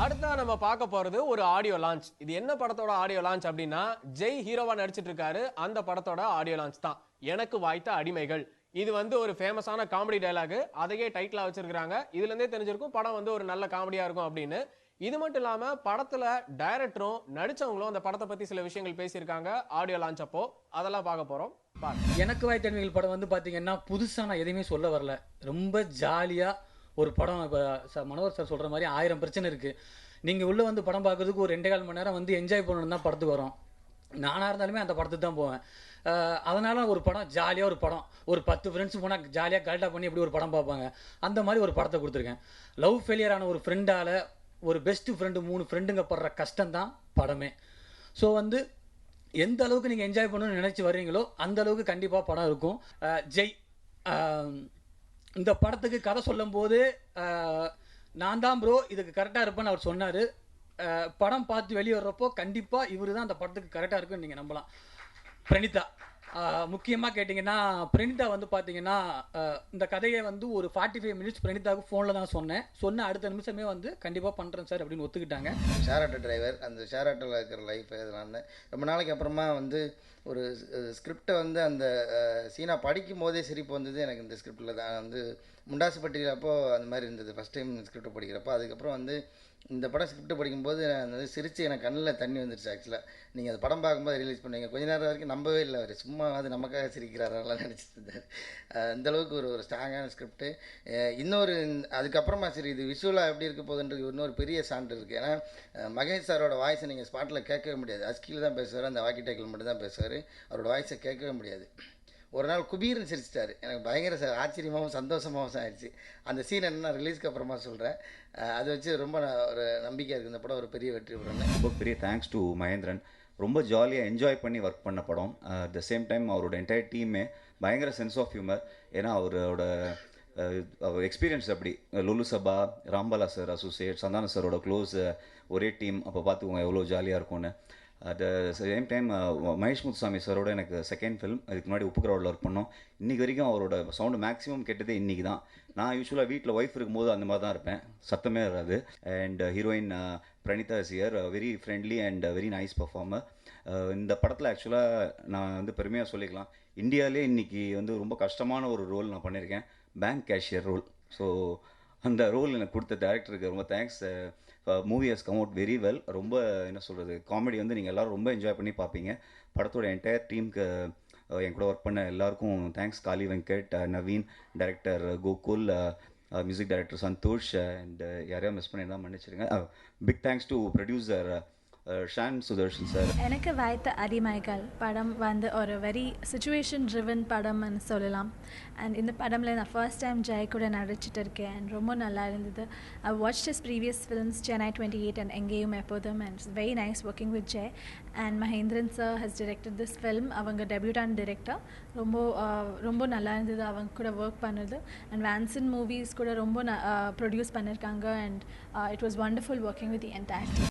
அடுத்தா நம்ம பார்க்க போறது ஒரு ஆடியோ லான்ச். இது என்ன படத்தோட ஆடியோ லான்ச் அப்படின்னா, ஜெய் ஹீரோவா நடிச்சிட்டு இருக்காரு. அந்த படத்தோட ஆடியோ லான்ச் தான் எனக்கு வாய்த்த அடிமைகள். இது வந்து ஒரு ஃபேமஸான காமெடி டயலாக். அதையே டைட்டிலா வச்சிருக்காங்க. இதுல இருந்தே தெரிஞ்சிருக்கும் படம் வந்து ஒரு நல்ல காமெடியா இருக்கும் அப்படின்னு. இது மட்டும் இல்லாம படத்துல டைரக்டரும் நடிச்சவங்களும் அந்த படத்தை பத்தி சில விஷயங்கள் பேசியிருக்காங்க ஆடியோ லான்ச் அப்போ. அதெல்லாம் பார்க்க போறோம். எனக்கு வாய்த்த அடிமைகள் படம் வந்து பாத்தீங்கன்னா புதுசா நான் எதுவுமே சொல்ல வரல. ரொம்ப ஜாலியா ஒரு படம். இப்போ மனோகர் சார் சொல்கிற மாதிரி 1000 பிரச்சனை இருக்குது. நீங்கள் உள்ளே வந்து படம் பார்க்குறதுக்கு ஒரு 2.25 மணி நேரம் வந்து என்ஜாய் பண்ணணும் தான் படத்துக்கு வரோம். நானாக இருந்தாலுமே அந்த படத்துக்கு தான் போவேன். அதனால் ஒரு படம் ஜாலியாக ஒரு படம், ஒரு 10 ஃப்ரெண்ட்ஸ் போனால் ஜாலியாக கரெக்டாக பண்ணி எப்படி ஒரு படம் பார்ப்பாங்க, அந்த மாதிரி ஒரு படத்தை கொடுத்துருக்கேன். லவ் ஃபெயிலியரான ஒரு ஃப்ரெண்டால் ஒரு பெஸ்ட்டு ஃப்ரெண்டு 3 ஃப்ரெண்டுங்க படுற கஷ்டம் தான் படமே. ஸோ வந்து எந்த அளவுக்கு நீங்கள் என்ஜாய் பண்ணணும்னு நினச்சி வர்றீங்களோ அந்த அளவுக்கு கண்டிப்பாக படம் இருக்கும். ஜெய் இந்த படத்துக்கு கதை சொல்லும் போது நான் தான் ப்ரோ இதுக்கு கரெக்டாக இருப்பேன்னு அவர் சொன்னார். படம் பார்த்து வெளியே வர்றப்போ கண்டிப்பாக இவர் தான் அந்த படத்துக்கு கரெக்டாக இருக்குன்னு நீங்கள் நம்பலாம். பிரணிதா முக்கியமாக கேட்டிங்கன்னா, பிரணிதா வந்து பார்த்தீங்கன்னா இந்த கதையை வந்து ஒரு 45 மினிட்ஸ் பிரணிதாவுக்கு ஃபோனில் தான் சொன்ன அடுத்த நிமிஷமே வந்து கண்டிப்பாக பண்ணுறேன் சார் அப்படின்னு ஒத்துக்கிட்டாங்க. ஷேர் ஆட்டோ டிரைவர், அந்த ஷேர் ஆட்டோவில் இருக்கிற லைஃப் நான் ரொம்ப நாளைக்கு அப்புறமா வந்து ஒரு ஸ்கிரிப்டை வந்து அந்த சீனா படிக்கும் போதே சிரிப்பு வந்தது எனக்கு. இந்த ஸ்கிரிப்டில் தான் வந்து முண்டாசு பட்டியலப்போ அந்த மாதிரி இருந்தது ஃபஸ்ட் டைம் ஸ்கிரிப்டை படிக்கிறப்போ. அதுக்கப்புறம் வந்து இந்த படம் ஸ்கிரிப்டை படிக்கும்போது நான் வந்து சிரித்து எனக்கு கண்ணில் தண்ணி வந்துருச்சு. ஆக்சுவலாக நீங்கள் அந்த படம் பார்க்கும்போது ரிலீஸ் பண்ணுவீங்க, கொஞ்ச நேரம் வரைக்கும் நம்பவே இல்லை, அவர் சும்மா அது நமக்காக சிரிக்கிறாரெல்லாம் நினச்சிட்டு இருந்தார். அந்தளவுக்கு ஒரு ஸ்ட்ராங்கான ஸ்கிரிப்டு. இன்னொரு அதுக்கப்புறமா சரி இது விஷுவலாக எப்படி இருக்க போகுதுன்றது இன்னொரு பெரிய சான்று இருக்குது. ஏன்னா மகேஷ் சாரோட வாய்ஸை நீங்கள் ஸ்பாட்டில் கேட்கவே முடியாது. அஸ்கியில் தான் பேசுவார், அந்த வாக்கி டேக்கில் மட்டும் தான் பேசுவார். அவரோட வாய்ஸை கேட்கவே முடியாது. ஒரு நாள் குபீர்னு சிரிச்சிட்டாரு. எனக்கு பயங்கர ஆச்சரியமாகவும் சந்தோஷமாகவும் ஆயிடுச்சு. அந்த சீன் என்ன ரிலீஸ்க்கு அப்புறமா சொல்கிறேன். அதை வச்சு ரொம்ப ஒரு நம்பிக்கையாக இருக்குது இந்த படம் ஒரு பெரிய வெற்றி படம். ரொம்ப பெரிய தேங்க்ஸ் டு மகேந்திரன். ரொம்ப ஜாலியாக என்ஜாய் பண்ணி ஒர்க் பண்ண படம். அட் த சேம் டைம் அவரோட என்டையர் டீமே பயங்கர சென்ஸ் ஆஃப் ஹியூமர். ஏன்னா அவரோட எக்ஸ்பீரியன்ஸ் அப்படி. லுலு சபா, ராம்பாலா சார் அசோசியேட், சந்தான சாரோட க்ளோஸ் ஒரே டீம். அப்போ பார்த்துக்கோங்க எவ்வளோ ஜாலியாக இருக்கும்னு. At the same time Mahesh Muthusamy சாரோட எனக்கு செகண்ட் ஃபிலிம். இதுக்கு முன்னாடி உப்பு கிரௌடில் ஒர்க் பண்ணோம். இன்றைக்கி வரைக்கும் அவரோட சவுண்டு மேக்ஸிமம் கேட்டதே இன்றைக்கி தான். நான் யூஸ்வலாக வீட்டில் ஒய்ஃப் இருக்கும்போது அந்த மாதிரி தான் இருப்பேன், சத்தமே வராது. And heroine Pranitha is here, very friendly and very nice performer. இந்த படத்தில் ஆக்சுவலாக நான் வந்து பெருமையாக சொல்லிக்கலாம், இந்தியாவிலே இன்றைக்கி வந்து ரொம்ப கஷ்டமான ஒரு ரோல் நான் பண்ணியிருக்கேன், பேங்க் கேஷியர் ரோல். ஸோ அந்த ரோல் எனக்கு கொடுத்த டேரக்டருக்கு ரொம்ப thanks. Movie has come out very well. ரொம்ப என்ன சொல்கிறது, காமெடி வந்து நீங்கள் எல்லோரும் ரொம்ப என்ஜாய் பண்ணி பார்ப்பீங்க. படத்தோட என்டையர் டீமுக்கு என் கூட ஒர்க் பண்ண எல்லாருக்கும் thanks. Kali Venkat, Naveen, director Gokul, music director Santhosh, and யாரையா மிஸ் பண்ணி தான் மன்னிச்சிருங்க. Big thanks to producer Shan Sudharshan sir. எனக்கு வாய்த்த அடிமைகள் படம் வந்து ஒரு வெரி சிச்சுவேஷன் ட்ரிவன் படம்னு சொல்லலாம். அண்ட் இந்த படமில் நான் ஃபர்ஸ்ட் டைம் ஜெய் கூட நடிச்சிட்டு இருக்கேன். அண்ட் ரொம்ப நல்லா இருந்தது. ஐ watched his previous films Chennai 28 and எங்கேயும் எப்போதும். And it's very nice working with Jai. And Mahendran sir has directed this film. அவங்க டெபியூட்டான் டிரெக்டர். ரொம்ப நல்லா இருந்தது அவங்க கூட ஒர்க் பண்ணுறது. அண்ட் வான்சன் மூவிஸ் கூட ரொம்ப ப்ரொடியூஸ் பண்ணியிருக்காங்க. And it was wonderful working with the entire team.